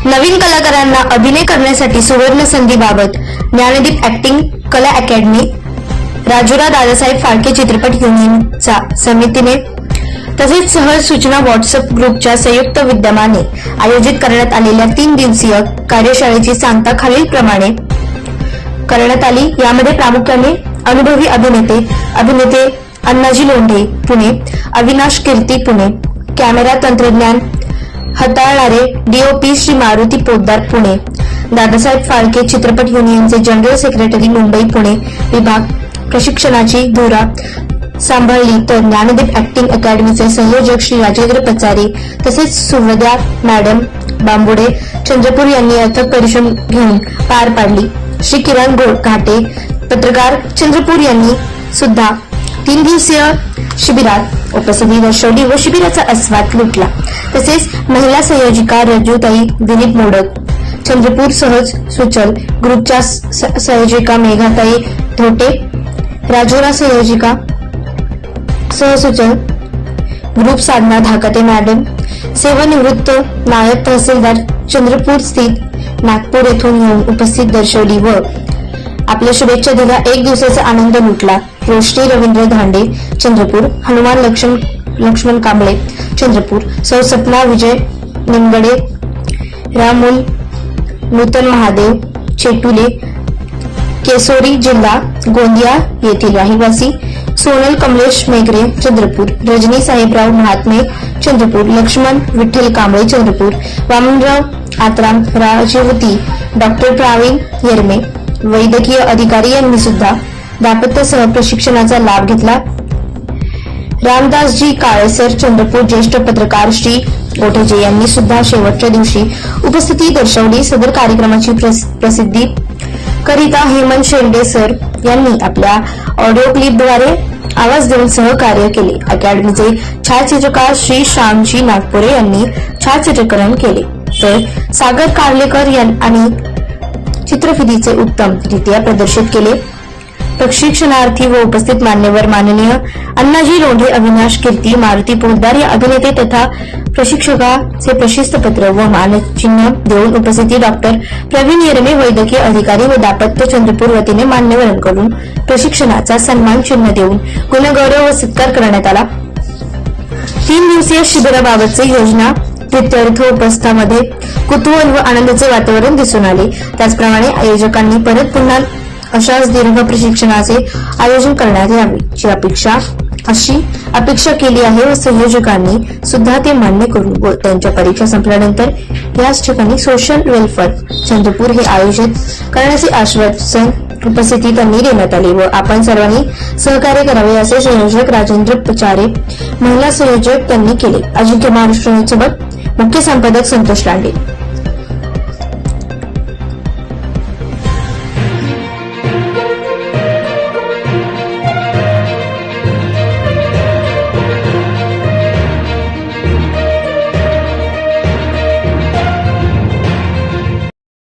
नवीन कलाकारांना अभिनय करण्यासाठी सुवर्ण संधीबाबत ज्ञानदीप ऍक्टिंग कला अकॅडमी, राजुरा दादासाहेब फाळके चित्रपट युनियनच्या समितीने तसेच सहज सूचना व्हॉट्सअप ग्रुपच्या संयुक्त विद्यमाने आयोजित करण्यात आलेल्या 3 दिवसीय कार्यशाळेची सांगता खालीलप्रमाणे करण्यात आली। यामध्ये प्रामुख्याने अनुभवी अभिनेते अण्णाजी लोंढे पुणे, अविनाश कीर्ती पुणे, कॅमेरा तंत्रज्ञान हाताळणारे डीओपी श्री मारुती पोद्दार पुणे, दादासाहेब फाळके चित्रपट युनियनचे जनरल सेक्रेटरी मुंबई पुणे विभाग प्रशिक्षणाची धुरा सांभाळली, तर ज्ञानदीप ऍक्टिंग अकॅडमीचे संयोजक श्री राजेंद्र पचारे तसेच सुवद्या मॅडम बांबुडे चंद्रपूर यांनी अथक परिश्रम घेऊन पार पाडली। श्री किरण घाटे पत्रकार चंद्रपूर यांनी सुद्धा 3 दिवसीय शिबिरात उपस्थिती दर्शवली व शिबिराचा आस्वाद लुटला। तसेच महिला संयोजिका रजुताई दिलीप मोडक, चंद्रपूर सहज सूचल ग्रुपच्या संयोजिका मेघाताई धोटे, राजुरा संयोजिका सहसूचल ग्रुप साधना धाकटे मॅडम, सेवानिवृत्त नायब तहसीलदार चंद्रपूर स्थित नागपूर येथून येऊन उपस्थित दर्शवली व आपल्या शुभेच्छा दिल्या। 1 दिवसाचा आनंद लुटला। रोशनी रवींद्र धांडे चंद्रपूर, हनुमान लक्ष्मण कांबळे चंद्रपूर, सौ सपना विजय निमगडे, रामुल नूतन महादेव चेटुले केसोरी जिल्हा गोंदिया येथील रहिवासी, सोनल कमलेश मेघरे चंद्रपूर, रजनी साहेबराव महात्मे चंद्रपूर, लक्ष्मण विठ्ठल कांबळे चंद्रपूर, वामनराव आत्राम राजवती, डॉक्टर प्रवीण येरमे वैद्यकीय अधिकारी यांनी सुद्धा दाम्पत्यासह प्रशिक्षणाचा लाभ घेतला। रामदासजी काळेसर चंद्रपूर, ज्येष्ठ पत्रकार श्री गोठेजे यांनी सुद्धा शेवटच्या दिवशी उपस्थिती दर्शवली। सदर कार्यक्रमाची प्रसिद्धी करिता हेमंत शेंडे सर यांनी आपल्या ऑडिओ क्लिपद्वारे आवाज देऊन सहकार्य केले। अकॅडमीचे छायाचित्रकार श्री श्यामजी नागपुरे यांनी छायाचित्रीकरण केले, तर सागर कार्लेकर यांनी चित्रफितीचे उत्तमरित्या प्रदर्शित केले। प्रशिक्षणार्थी व उपस्थित मान्यवर माननीय अण्णाजी लोंढे, अविनाश कीर्ती, मारुती पोद्दार या अभिनेते तथा प्रशिक्षकाचे प्रशस्ती पत्र व मानचिन्ह देऊन उपस्थिती डॉक्टर प्रवीण येरमे वैद्यकीय अधिकारी व दाम्पत्य चंद्रपूर वतीने मान्यवरांकडून प्रशिक्षणाचा सन्मान चिन्ह देऊन गुणगौरव व सत्कार करण्यात आला। 3 दिवसीय शिबिराबाबतचे योजना प्रीत्यर्थ उपस्थामध्ये कुतूहल व आनंदाचे वातावरण दिसून आले। त्याचप्रमाणे आयोजकांनी परत पुन्हा अशाच दीर्घ प्रशिक्षणाचे आयोजन करण्यात यावे अशी अपेक्षा केली आहे व संयोजकांनी सुद्धा ते मान्य करून व त्यांच्या परीक्षा संपल्यानंतर याच ठिकाणी सोशल वेलफेअर चंद्रपूर हे आयोजित करण्याचे आश्वासन उपस्थिती त्यांनी देण्यात आले व आपण सर्वांनी सहकार्य करावे असे संयोजक राजेंद्र पचारे, महिला संयोजक त्यांनी केले। अजिंक्य महाराष्ट्र सोबत मुख्य संपादक संतोष लांडे।